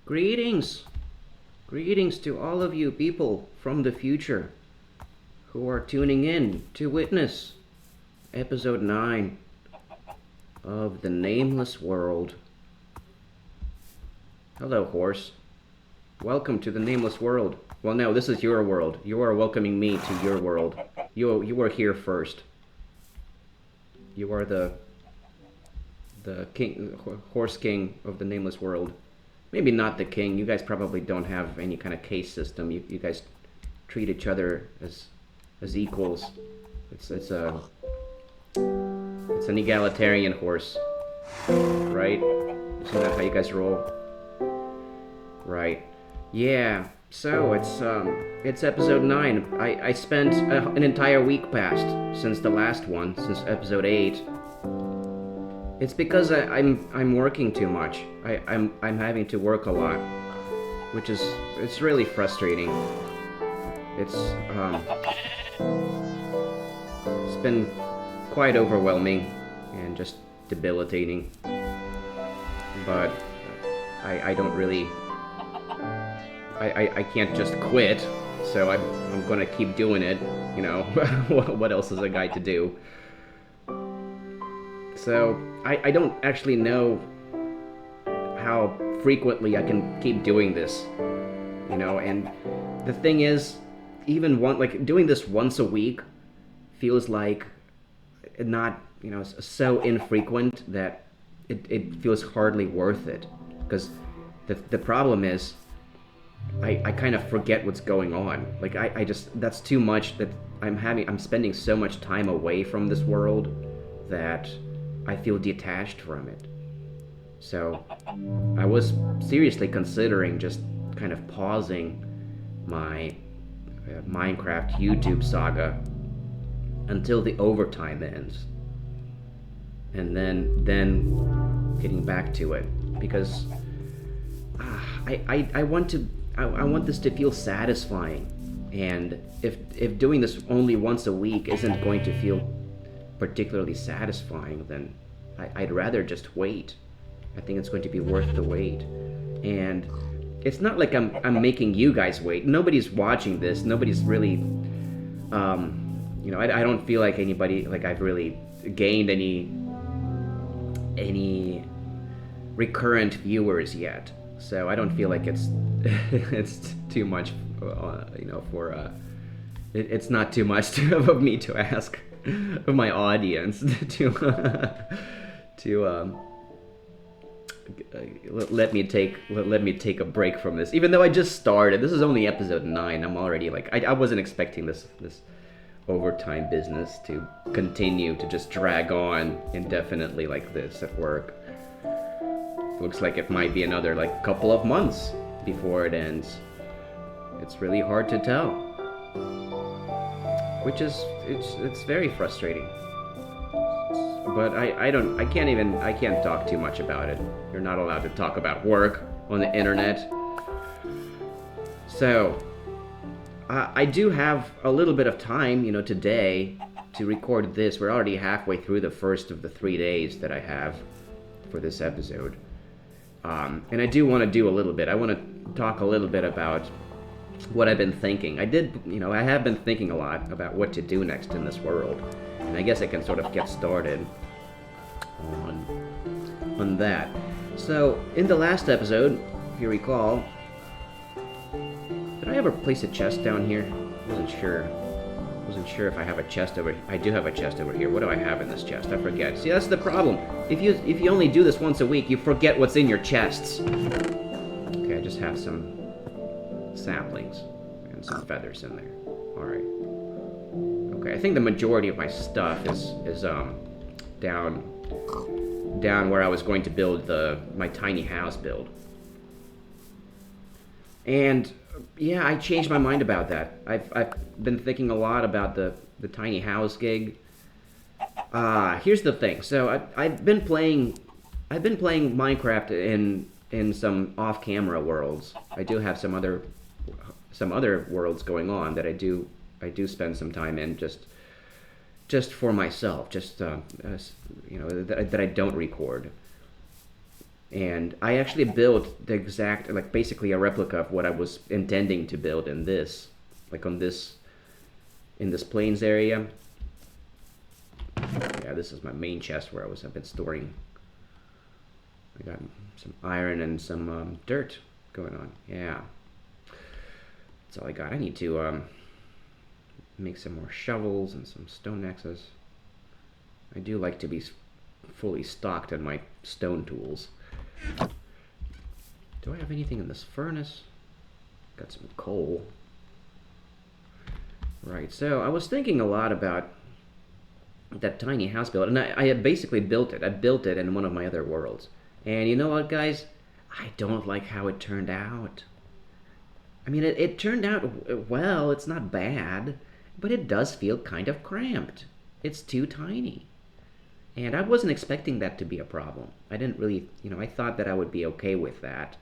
Greetings! Greetings to all of you people from the future who are tuning in to witness episode 9 of the Nameless World. Hello, horse. Welcome to the Nameless World. Well, no, this is your world. You are welcoming me to your world. You are here first. You are the king, horse king of the Nameless World. Maybe not the king. You guys probably don't have any kind of caste system. You guys treat each other as equals. It's an egalitarian horse, right? Isn't that how you guys roll? Right. Yeah. So it's episode 9. I spent an entire week past since the last one, since episode 8. It's because I'm working too much. I'm having to work a lot, which is it's really frustrating. It's been quite overwhelming and just debilitating. But I don't really I can't just quit, so I'm gonna keep doing it. You know, what else is a guy to do? So I don't actually know how frequently I can keep doing this, you know. And the thing is, even doing this once a week feels like not, you know, so infrequent that it feels hardly worth it. Because the problem is, I kind of forget what's going on. Like I just that's too much that I'm spending so much time away from this world that I feel detached from it. So I was seriously considering just kind of pausing my Minecraft YouTube saga until the overtime ends, and then getting back to it, because I want this to feel satisfying, and if doing this only once a week isn't going to feel particularly satisfying, then I'd rather just wait. I think it's going to be worth the wait. And it's not like I'm making you guys wait. Nobody's watching this. Nobody's really, you know, I don't feel like anybody, like I've really gained any recurrent viewers yet. So I don't feel like it's it's too much, you know, for it's not too much of me to ask of my audience to let me take a break from this. Even though I just started, this is only episode 9. I'm already like I wasn't expecting this overtime business to continue to just drag on indefinitely like this at work. Looks like it might be another like couple of months before it ends. It's really hard to tell, which is it's very frustrating. But I can't talk too much about it. You're not allowed to talk about work on the internet. So I do have a little bit of time, you know, today to record this. We're already halfway through the first of the 3 days that I have for this episode. And I do want to do a little bit. I want to talk a little bit about what I've been thinking. I have been thinking a lot about what to do next in this world. And I guess I can sort of get started on that. So, in the last episode, if you recall, did I ever place a chest down here? I wasn't sure if I have a chest over. I do have a chest over here. What do I have in this chest? I forget. See, that's the problem. If you only do this once a week, you forget what's in your chests. Okay, I just have some saplings and some feathers in there. All right. Okay, I think the majority of my stuff is down where I was going to build my tiny house build. And yeah, I changed my mind about that. I've been thinking a lot about the tiny house gig. Here's the thing. So I've been playing Minecraft in some off-camera worlds. I do have some other worlds going on that I do spend some time in just for myself, just you know, that I don't record. And I actually built the exact, like basically a replica of what I was intending to build in this, like on this, in this plains area. Yeah, this is my main chest where I've been storing. I got some iron and some dirt going on. Yeah, that's all I got. I need to make some more shovels and some stone axes. I do like to be fully stocked on my stone tools. Do I have anything in this furnace? Got some coal. Right, so I was thinking a lot about that tiny house build, and I had basically built it. I built it in one of my other worlds. And you know what, guys? I don't like how it turned out. I mean, it turned out well, it's not bad, but it does feel kind of cramped. It's too tiny. And I wasn't expecting that to be a problem. I didn't really, I thought that I would be okay with that.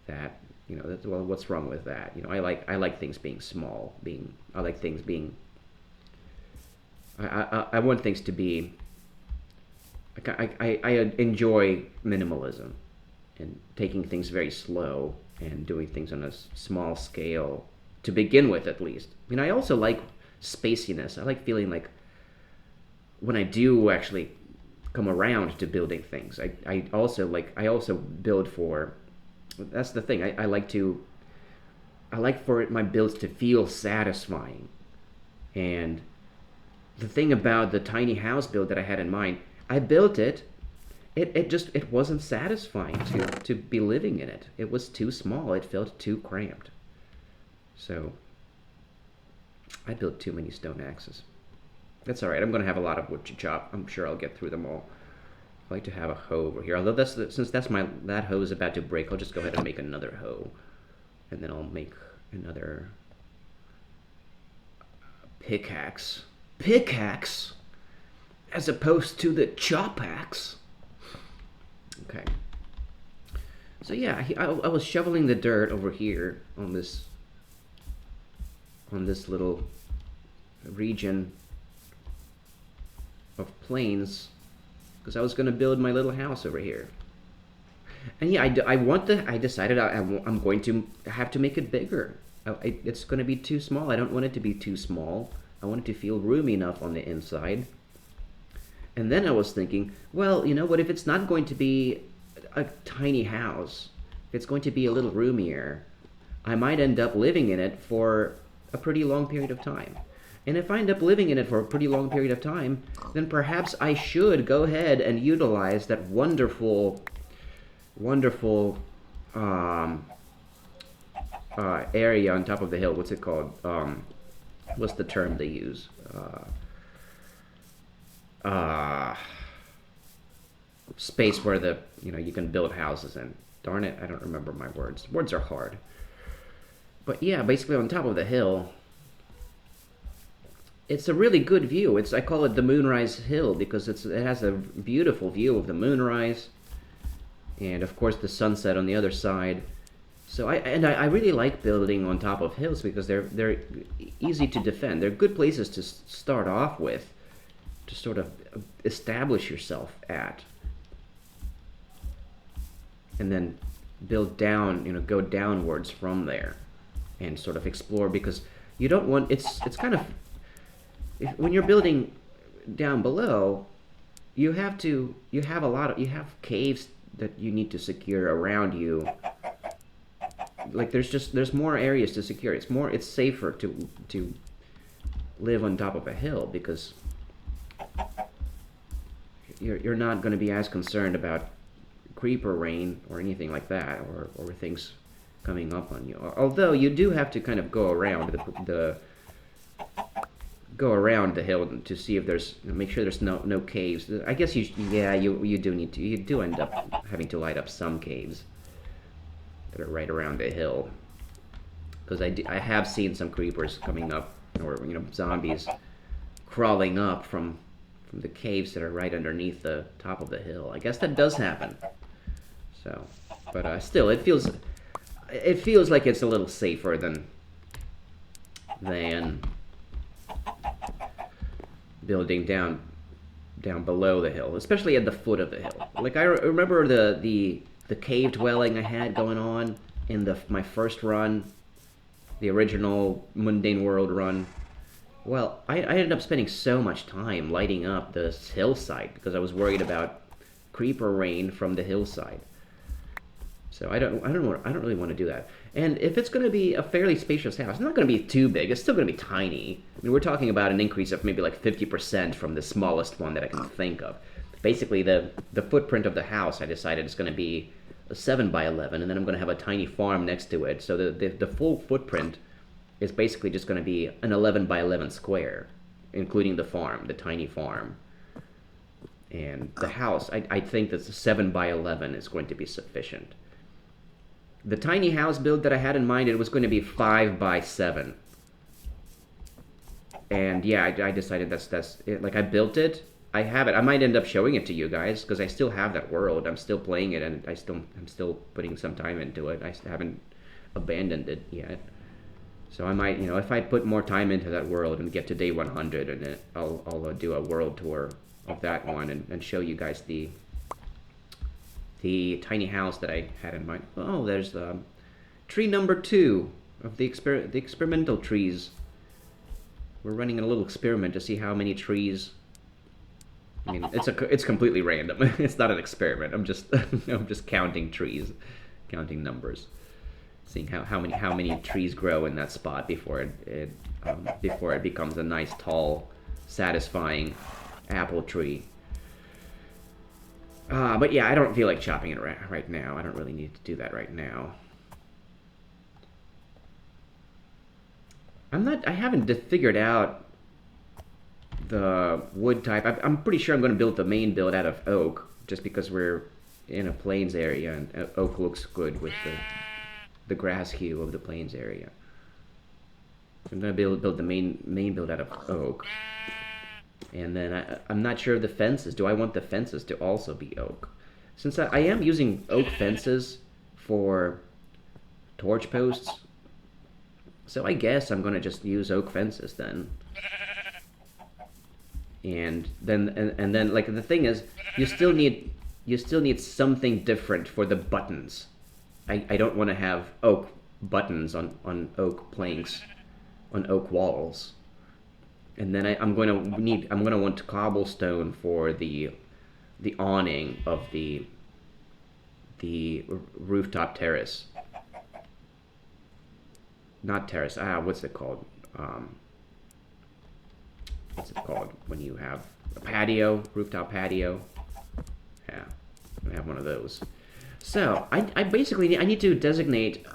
Well, what's wrong with that? I like things being small. I like things being. I want things to be. I enjoy minimalism, and taking things very slow and doing things on a small scale to begin with, at least. I also like spaciness. I like feeling like when I do actually come around to building things, I also build for. That's the thing. I like for my builds to feel satisfying, and the thing about the tiny house build that I had in mind, I built it. It wasn't satisfying to be living in it. It was too small. It felt too cramped. So I built too many stone axes. That's all right. I'm going to have a lot of wood to chop. I'm sure I'll get through them all. I like to have a hoe over here. Although since that hoe is about to break, I'll just go ahead and make another hoe, and then I'll make another pickaxe. Pickaxe, as opposed to the chop axe. Okay. So yeah, I was shoveling the dirt over here on this little region of plains, because I was going to build my little house over here. And yeah, I decided I'm going to have to make it bigger. It's going to be too small. I don't want it to be too small. I want it to feel roomy enough on the inside. And then I was thinking, well, what if it's not going to be a tiny house? If it's going to be a little roomier, I might end up living in it for a pretty long period of time. And if I end up living in it for a pretty long period of time, then perhaps I should go ahead and utilize that wonderful area on top of the hill. What's it called? What's the term they use? Space where you can build houses in. Darn it, I don't remember my words. Words are hard. But yeah, basically on top of the hill, it's a really good view. I call it the Moonrise Hill because it has a beautiful view of the moonrise, and of course the sunset on the other side. So I really like building on top of hills because they're easy to defend. They're good places to start off with, to sort of establish yourself at, and then build down, go downwards from there, and sort of explore, because you don't want it's kind of, when you're building down below, you have caves that you need to secure around you. Like there's more areas to secure. It's safer to live on top of a hill because you're not going to be as concerned about creeper rain or anything like that, or things coming up on you. Although you do have to kind of go around the hill to see if make sure there's no caves. I guess you do end up having to light up some caves that are right around the hill, because I have seen some creepers coming up, or zombies crawling up from the caves that are right underneath the top of the hill. I guess that does happen. So, but still, it feels like it's a little safer than building down down below the hill, especially at the foot of the hill. Like I remember the cave dwelling I had going on in my first run, the original Mundane World run. Well, I ended up spending so much time lighting up this hillside because I was worried about creeper rain from the hillside. So I don't really want to do that. And if it's going to be a fairly spacious house, it's not going to be too big. It's still going to be tiny. I mean, we're talking about an increase of maybe like 50% from the smallest one that I can think of. Basically, the footprint of the house, I decided is going to be a 7 by 11, and then I'm going to have a tiny farm next to it. So the full footprint is basically just going to be an 11 by 11 square, including the farm, the tiny farm. And the house, I think that the 7 by 11 is going to be sufficient. The tiny house build that I had in mind, it was going to be 5 by 7. And yeah, I decided that's it. Like I built it, I have it. I might end up showing it to you guys because I still have that world. I'm still playing it, and I'm still putting some time into it. I haven't abandoned it yet. So I might, if I put more time into that world and get to day 100, and then I'll do a world tour of that one and show you guys the tiny house that I had in mind. Oh, there's tree number 2 of the experimental trees. We're running a little experiment to see how many trees. I mean, it's completely random. It's not an experiment. I'm just counting trees, counting numbers, seeing how many trees grow in that spot before it becomes a nice, tall, satisfying apple tree. But yeah, I don't feel like chopping it right now. I don't really need to do that right now. I haven't figured out the wood type. I'm pretty sure I'm going to build the main build out of oak, just because we're in a plains area, and oak looks good with the grass hue of the plains area. So I'm going to build the main build out of oak. And then I'm not sure of the fences. Do I want the fences to also be oak? Since I am using oak fences for torch posts, so I guess I'm going to just use oak fences then. And then like the thing is, you still need something different for the buttons. I don't want to have oak buttons on oak planks, on oak walls. And then I'm gonna want cobblestone for the awning of the rooftop terrace. Not terrace. What's it called? What's it called when you have a patio, rooftop patio? Yeah, I have one of those. So I basically need to designate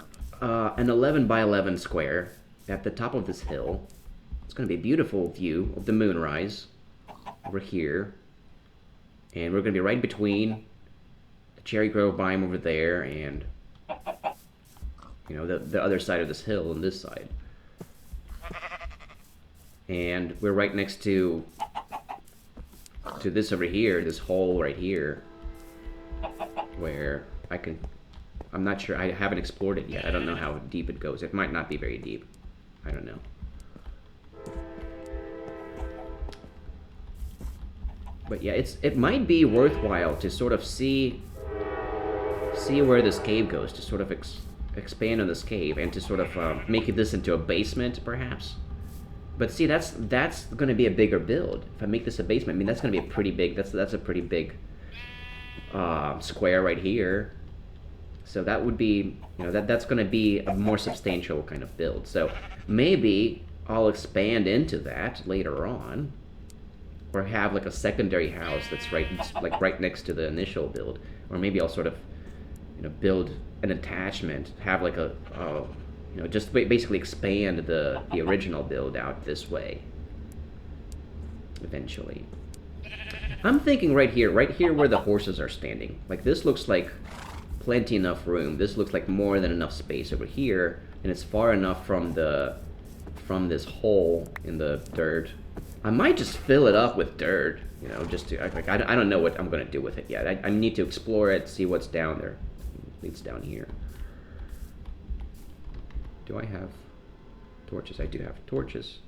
an 11 by 11 square at the top of this hill. It's going to be a beautiful view of the moonrise over here. And we're going to be right between the cherry grove biome over there and, the other side of this hill and this side. And we're right next to this over here, this hole right here, where I'm not sure, I haven't explored it yet. I don't know how deep it goes. It might not be very deep. I don't know. But yeah, it might be worthwhile to sort of see where this cave goes, to sort of expand on this cave, and to sort of make this into a basement, perhaps. But see, that's going to be a bigger build. If I make this a basement, I mean, that's going to be a pretty big. That's a pretty big square right here. So that would be, that's going to be a more substantial kind of build. So maybe I'll expand into that later on. Or have like a secondary house that's right next to the initial build, or maybe I'll sort of, build an attachment, have like just basically expand the original build out this way. Eventually, I'm thinking right here where the horses are standing. Like this looks like plenty enough room. This looks like more than enough space over here, and it's far enough from this hole in the dirt. I might just fill it up with dirt, just to, I don't know what I'm going to do with it yet. I need to explore it, see what's down there. It's down here. Do I have torches? I do have torches.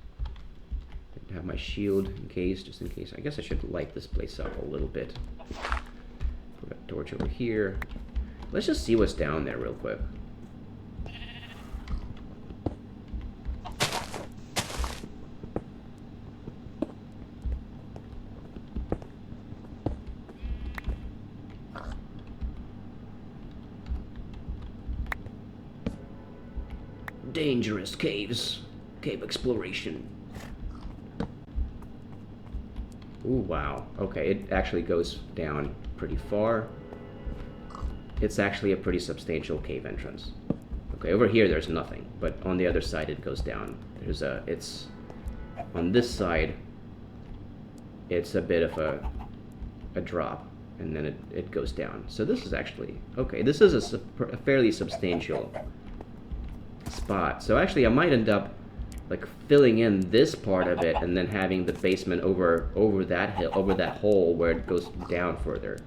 have my shield in case, just in case. I guess I should light this place up a little bit. Put a torch over here. Let's just see what's down there real quick. Dangerous caves. Cave exploration. Ooh, wow. Okay, it actually goes down pretty far. It's actually a pretty substantial cave entrance. Okay, over here there's nothing, but on the other side it goes down. There's a, it's, on this side, it's a bit of a drop, and then it goes down. So this is actually, okay, this is a fairly substantial spot. So actually I might end up like filling in this part of it and then having the basement over that hill, over that hole where it goes down further.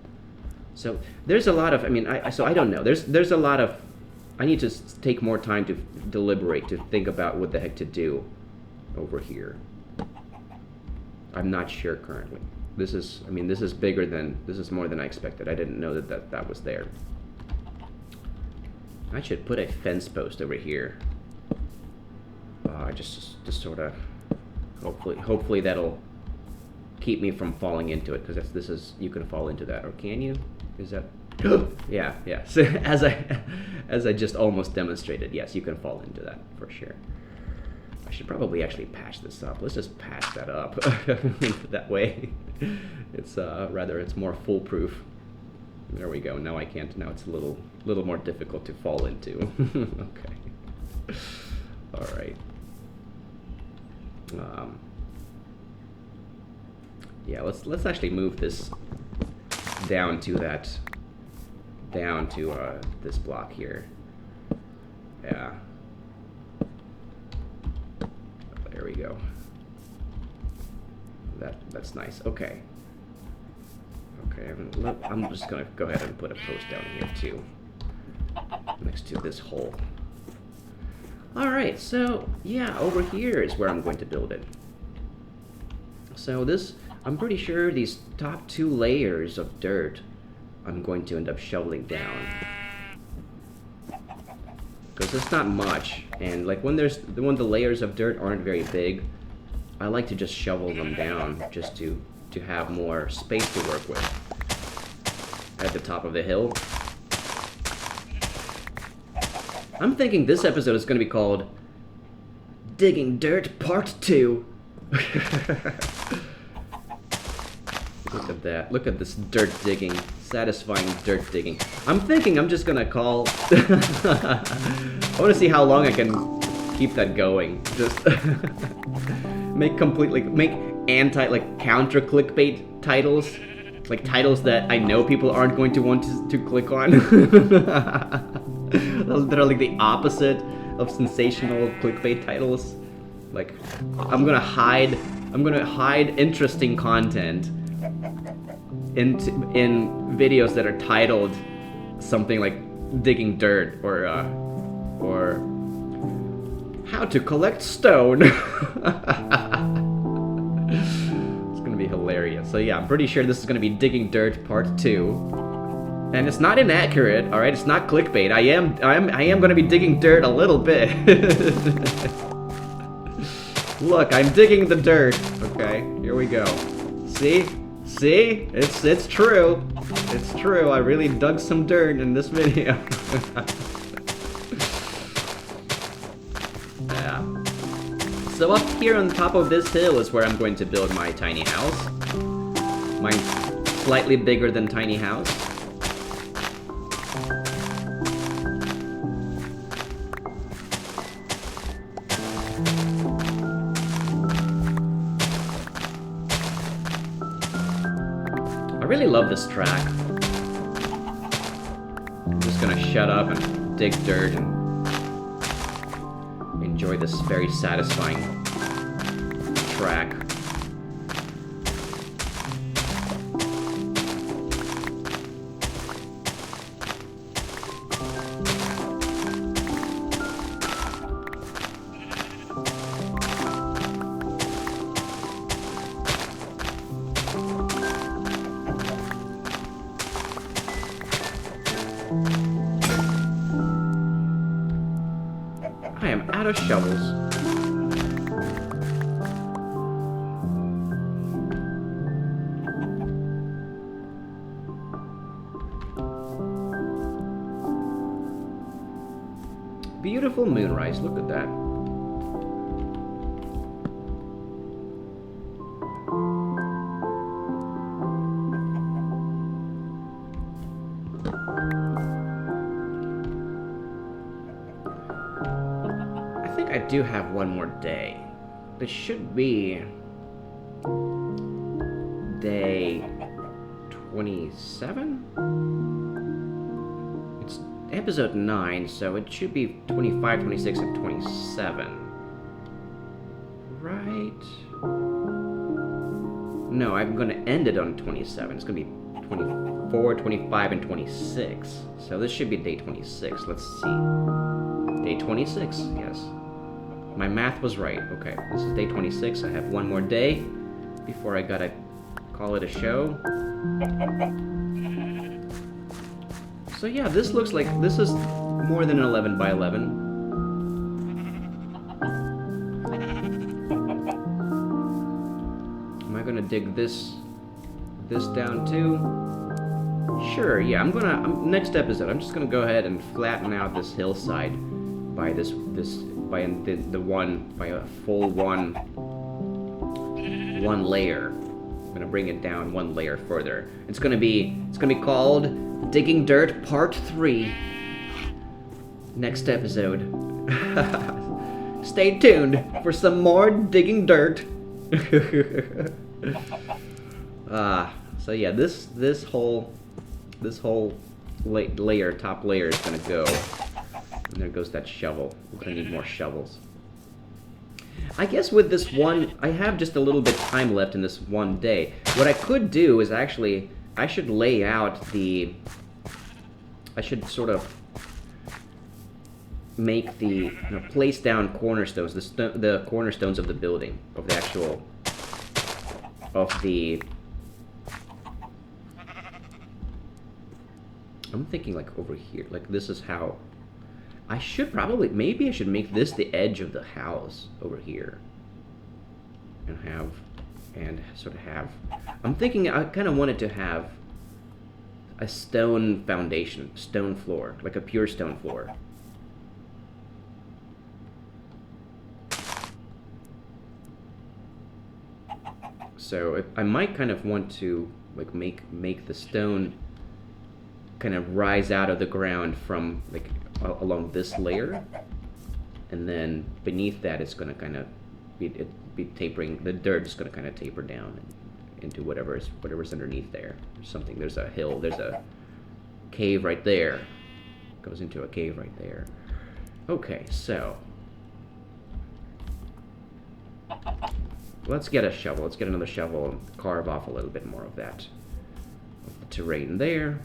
So there's a lot of, I mean, so I don't know. There's a lot of, I need to take more time to deliberate, to think about what the heck to do over here. I'm not sure currently. This is, I mean, this is bigger than, this is more than I expected. I didn't know that was there. I should put a fence post over here. Just sort of, hopefully that'll keep me from falling into it, because this is, you can fall into that, or can you? Is that? Yeah. So, as I just almost demonstrated, yes, you can fall into that for sure. I should probably actually patch this up. Let's just patch that up. That way, it's it's more foolproof. There we go. Now I can't. Now it's a little more difficult to fall into. Okay. All right. Yeah. Let's actually move this down to this block here. Yeah. There we go. That's nice. Okay. Okay, I'm just gonna go ahead and put a post down here too, next to this hole. All right, so yeah, over here is where I'm going to build it. So this, I'm pretty sure these top 2 layers of dirt, I'm going to end up shoveling down, because it's not much, and like when the layers of dirt aren't very big, I like to just shovel them down just to have more space to work with at the top of the hill. I'm thinking this episode is going to be called Digging Dirt Part 2. Look at that. Look at this dirt digging. Satisfying dirt digging. I'm thinking I'm just going to call... I want to see how long I can keep that going. Just make counter clickbait titles, like titles that I know people aren't going to want to click on. That are like the opposite of sensational clickbait titles. Like, I'm gonna hide interesting content in videos that are titled something like digging dirt or how to collect stone. Be hilarious. So yeah, I'm pretty sure this is going to be Digging Dirt Part 2, and it's not inaccurate. All right, it's not clickbait. I am going to be digging dirt a little bit. Look, I'm digging the dirt. Okay, here we go. See, it's true. It's true. I really dug some dirt in this video. Yeah. So up here on top of this hill is where I'm going to build my tiny house. My slightly bigger than tiny house. I really love this track. I'm just gonna shut up and dig dirt and enjoy this very satisfying track. I am out of shovels. Beautiful moonrise, look at that. I think I do have one more day. This should be day 27? It's episode 9, so it should be 25, 26, and 27. Right? No, I'm going to end it on 27. It's going to be 24, 25, and 26. So this should be day 26. Let's see. Day 26, yes. My math was right. Okay, this is day 26. I have one more day before I gotta call it a show. So yeah, this looks like this is more than an 11 by 11. Am I gonna dig this down too? Sure, yeah, next episode, I'm just gonna go ahead and flatten out this hillside by by a full one layer. I'm gonna bring it down one layer further. It's gonna be called Digging Dirt Part 3. Next episode. Stay tuned for some more digging dirt. So yeah, this whole layer, top layer, is gonna go. And there goes that shovel. We're gonna need more shovels. I guess with this one, I have just a little bit time left in this one day. What I could do is actually, I should lay out I should sort of make place down cornerstones, the cornerstones of the building, of the actual, I'm thinking like over here, like this is how, I should probably, maybe I should make this the edge of the house over here. And sort of have, I'm thinking I kind of wanted to have a stone foundation, stone floor, like a pure stone floor. So I might kind of want to like make the stone kind of rise out of the ground from like along this layer, and then beneath that it's going to kind of be tapering. The dirt is going to kind of taper down into whatever's underneath there. There's something. There's a hill. There's a cave right there. Goes into a cave right there. Okay, so let's get a shovel. Let's get another shovel and carve off a little bit more of that, of the terrain there.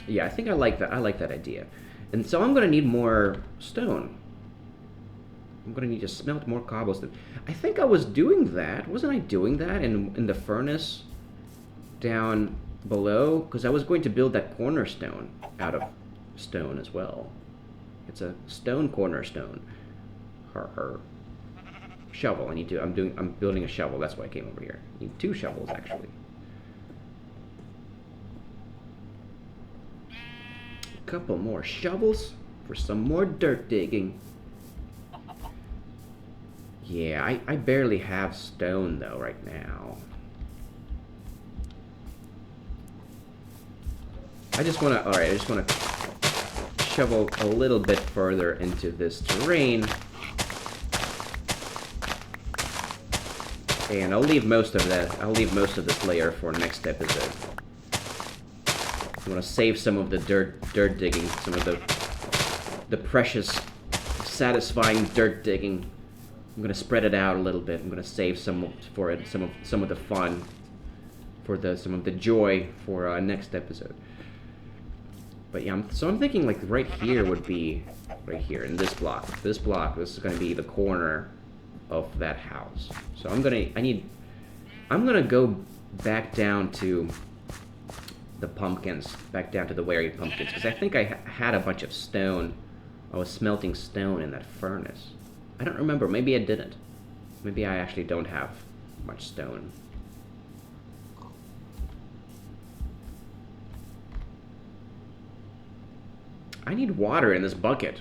Yeah, I think I like that. I like that idea. And so I'm going to need more stone. I'm going to need to smelt more cobblestone. I think I was doing that. Wasn't I doing that in the furnace down below? Because I was going to build that cornerstone out of stone as well. It's a stone cornerstone. Shovel. I'm building a shovel. That's why I came over here. I need 2 shovels actually. Couple more shovels for some more dirt digging. Yeah, I barely have stone though right now. I just want to shovel a little bit further into this terrain. And I'll leave most of this layer for next episode. I want to save some of the dirt digging, some of the precious, satisfying dirt digging. I'm going to spread it out a little bit. I'm going to save some for it, some of the fun, for some of the joy for next episode. But yeah, so I'm thinking like right here would be right here in this block. This is going to be the corner of that house. So I'm gonna go back down to the pumpkins, back down to the wary pumpkins, because I think I had a bunch of stone I was smelting stone in that furnace. I don't remember. Maybe I didn't. Maybe I actually don't have much stone. I need water in this bucket.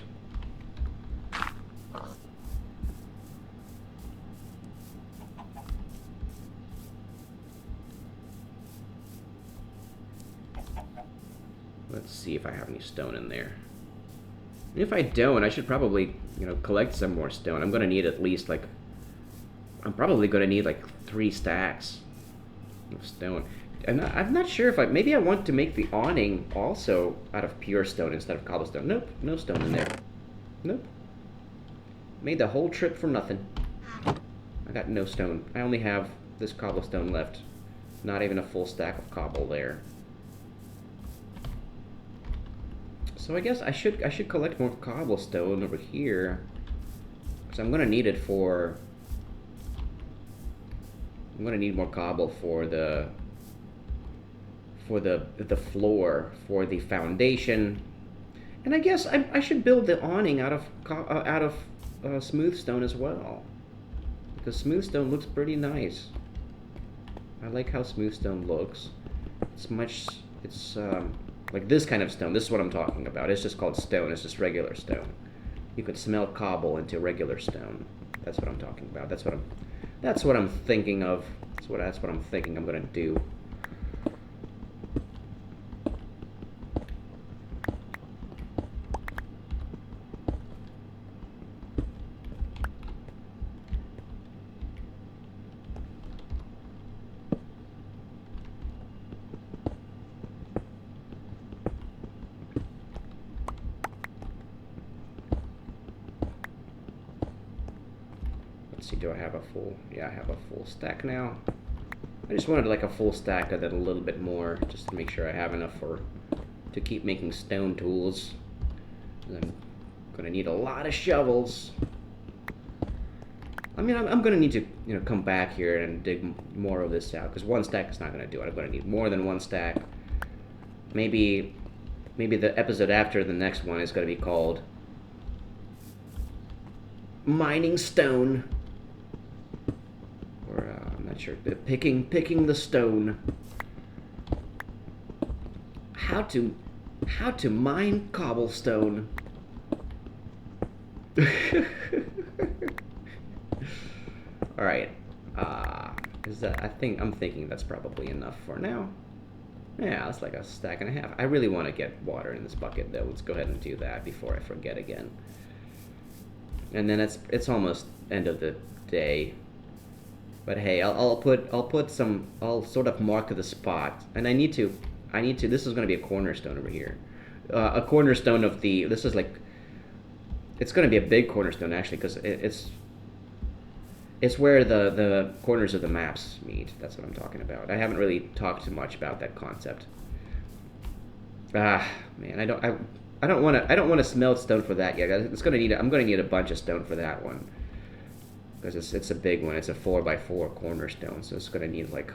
Let's see if I have any stone in there. If I don't, I should probably, collect some more stone. I'm gonna need at least like, I'm probably gonna need like 3 stacks of stone. And I'm not sure if maybe I want to make the awning also out of pure stone instead of cobblestone. Nope, no stone in there. Nope. Made the whole trip for nothing. I got no stone. I only have this cobblestone left. Not even a full stack of cobble there. So I guess I should collect more cobblestone over here, because I'm gonna need it for. I'm gonna need more cobble for the floor, for the foundation, and I guess I should build the awning out of smooth stone as well, because smooth stone looks pretty nice. I like how smooth stone looks. It's like this kind of stone. This is what I'm talking about. It's just called stone. It's just regular stone. You could smelt cobble into regular stone. That's what I'm talking about. That's what I'm thinking of. That's what I'm thinking I'm gonna do. Do I have a full? Yeah, I have a full stack now. I just wanted like a full stack and then a little bit more, just to make sure I have enough to keep making stone tools. And I'm gonna need a lot of shovels. I mean, I'm gonna need to come back here and dig more of this out, because one stack is not gonna do it. I'm gonna need more than one stack. Maybe the episode after the next one is gonna be called Mining Stone. I'm not sure. Picking the stone. How to mine cobblestone. All right. I'm thinking that's probably enough for now. Yeah, that's like a stack and a half. I really want to get water in this bucket though. Let's go ahead and do that before I forget again. And then it's almost end of the day. But hey, I'll sort of mark the spot, and I need to. This is going to be a cornerstone over here, a cornerstone of the. This is like. It's going to be a big cornerstone actually, because it's where the corners of the maps meet. That's what I'm talking about. I haven't really talked too much about that concept. Ah, man, I don't want to smelt stone for that yet. I'm going to need a bunch of stone for that one. Because it's a big one. It's a 4x4 cornerstone, so it's gonna need like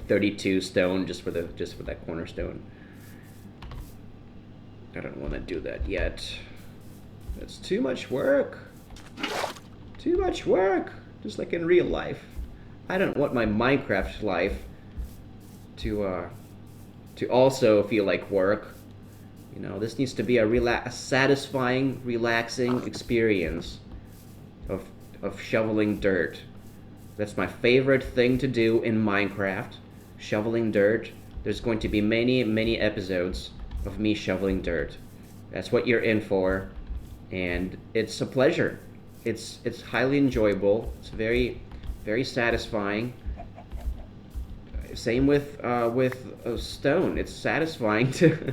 32 stone just for that cornerstone. I don't want to do that yet. It's too much work. Too much work. Just like in real life. I don't want my Minecraft life to also feel like work. This needs to be a satisfying, relaxing experience. Of shoveling dirt. That's my favorite thing to do in Minecraft. Shoveling dirt. There's going to be many episodes of me shoveling dirt. That's what you're in for, and it's a pleasure. It's highly enjoyable. It's very satisfying. Same with stone. It's satisfying to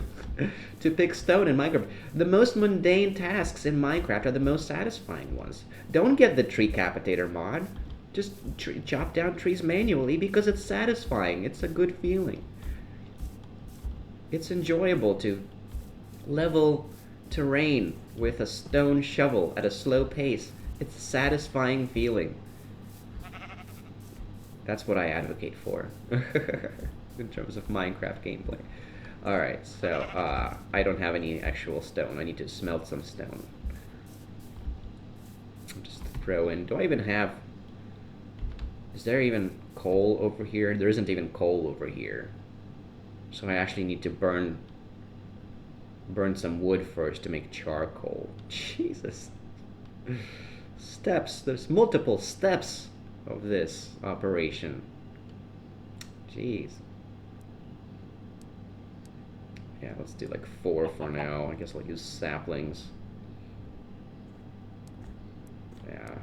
pick stone in Minecraft. The most mundane tasks in Minecraft are the most satisfying ones. Don't get the tree capitator mod. Just chop down trees manually, because it's satisfying. It's a good feeling. It's enjoyable to level terrain with a stone shovel at a slow pace. It's a satisfying feeling. That's what I advocate for in terms of Minecraft gameplay. Alright, so, I don't have any actual stone. I need to smelt some stone. Just throw in... Do I even have... Is there even coal over here? There isn't even coal over here. So I actually need to burn some wood first to make charcoal. Jesus. Steps. There's multiple steps of this operation. Jeez. Yeah, let's do like 4 for now. I guess I'll use saplings. Yeah.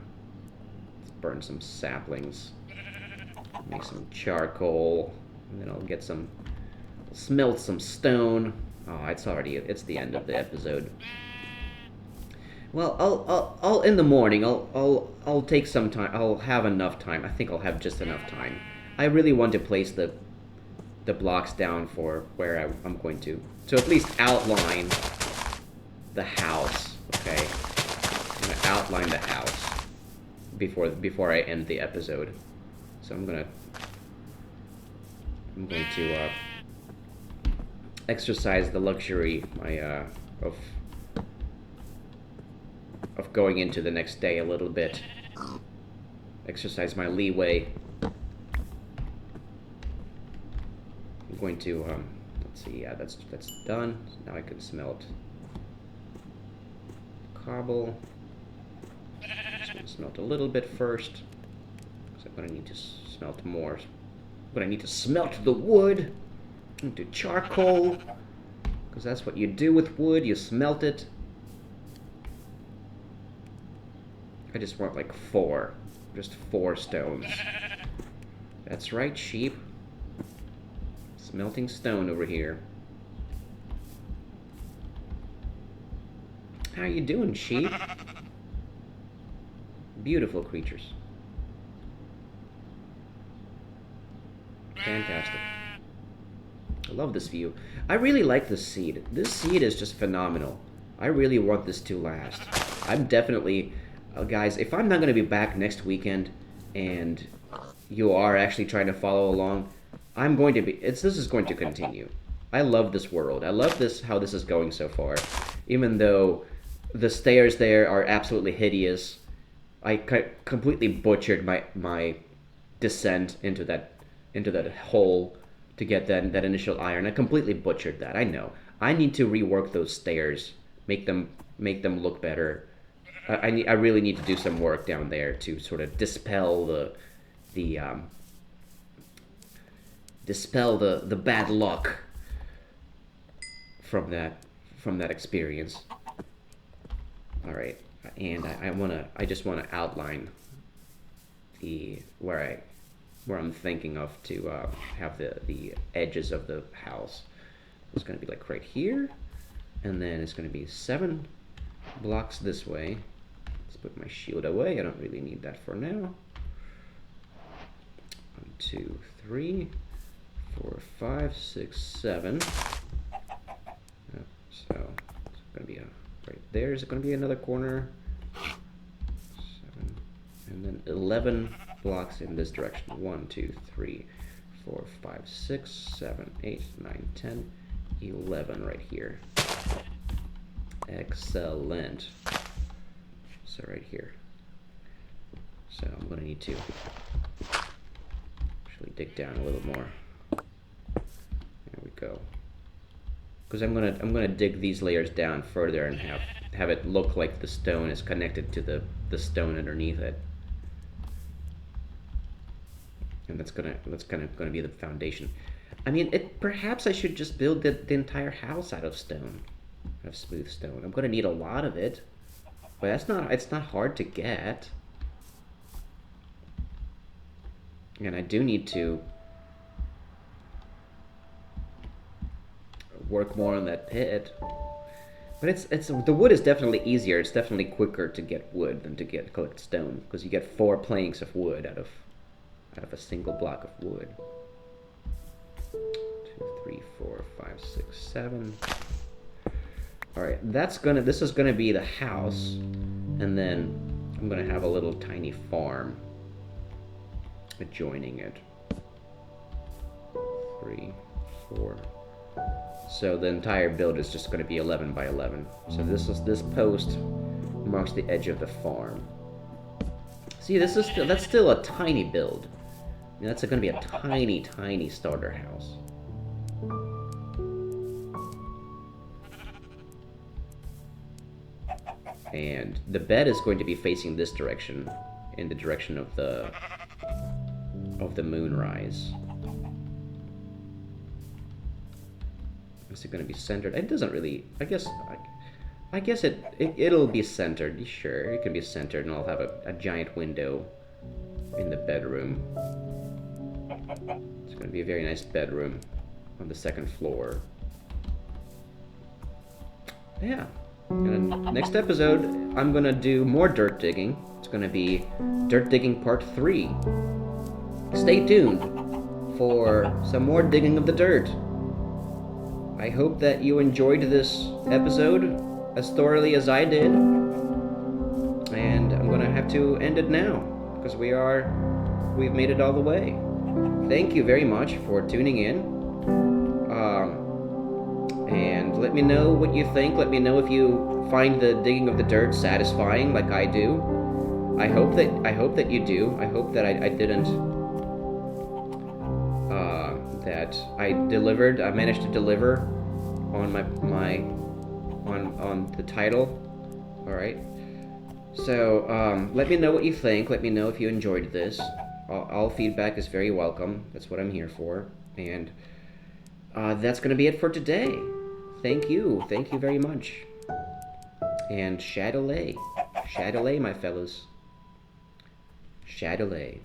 Let's burn some saplings. Make some charcoal. And then I'll get some... smelt some stone. Oh, it's the end of the episode. Well, I'll in the morning. I'll take some time. I'll have enough time. I think I'll have just enough time. I really want to place the blocks down for where I'm going to at least outline the house. Okay, I'm gonna outline the house before I end the episode. So I'm going to exercise the luxury of going into the next day a little bit. Exercise my leeway. I'm going to let's see. Yeah, that's done. Now I can smelt cobble. Just going to smelt a little bit first, because I'm going to need to smelt more. I'm going to need to smelt the wood into charcoal, because that's what you do with wood. You smelt it. I just want like 4. Just 4 stones. That's right, sheep. Smelting stone over here. How you doing, sheep? Beautiful creatures. Fantastic. I love this view. I really like this seed. This seed is just phenomenal. I really want this to last. I'm definitely... guys, if I'm not going to be back next weekend, and you are actually trying to follow along, I'm going to be... this is going to continue. I love this world. I love this, how this is going so far. Even though the stairs there are absolutely hideous. I completely butchered my descent into that hole to get that initial iron. I completely butchered that. I know. I need to rework those stairs, make them look better. I really need to do some work down there to sort of dispel the bad luck from that experience. All right, and I just want to outline where I'm thinking of to have the edges of the house. It's going to be like right here, and then it's going to be 7 blocks this way. Let's put my shield away. I don't really need that for now. 1, 2, 3, 4, 5, 6, 7. So it's going to be right there. Is it going to be another corner? 7, and then 11 blocks in this direction. 1, 2, 3, 4, 5, 6, 7, 8, 9, 10, 11 right here. Excellent. So right here. So I'm going to need to actually dig down a little more. There we go. Because I'm gonna dig these layers down further and have it look like the stone is connected to the stone underneath it. And that's gonna be the foundation. I mean, perhaps I should just build the entire house out of stone, out of smooth stone. I'm gonna need a lot of it, but it's not hard to get. And I do need to work more on that pit. But the wood is definitely easier. It's definitely quicker to get wood than to collect stone, because you get 4 planks of wood out of a single block of wood. 2, 3, 4, 5, 6, 7. All right, this is gonna be the house, and then I'm gonna have a little tiny farm adjoining it. 3, 4, So the entire build is just going to be 11 by 11. So this post marks the edge of the farm. See, that's still a tiny build. I mean, that's going to be a tiny, tiny starter house. And the bed is going to be facing this direction, in the direction of the moonrise. Is it going to be centered? It doesn't really. I guess it'll be centered. Sure, it can be centered, and I'll have a giant window in the bedroom. It's going to be a very nice bedroom on the second floor. Yeah. And next episode, I'm gonna do more dirt digging. It's gonna be dirt digging part 3. Stay tuned for some more digging of the dirt. I hope that you enjoyed this episode as thoroughly as I did. And I'm gonna have to end it now because we've made it all the way. Thank you very much for tuning in. And let me know what you think. Let me know if you find the digging of the dirt satisfying like I do. I hope that you do. I hope that I didn't that I delivered. I managed to deliver on on the title. All right. So let me know what you think. Let me know if you enjoyed this. All feedback is very welcome. That's what I'm here for. And that's going to be it for today. Thank you very much. And Shadowlay, my fellows. Shadowlay.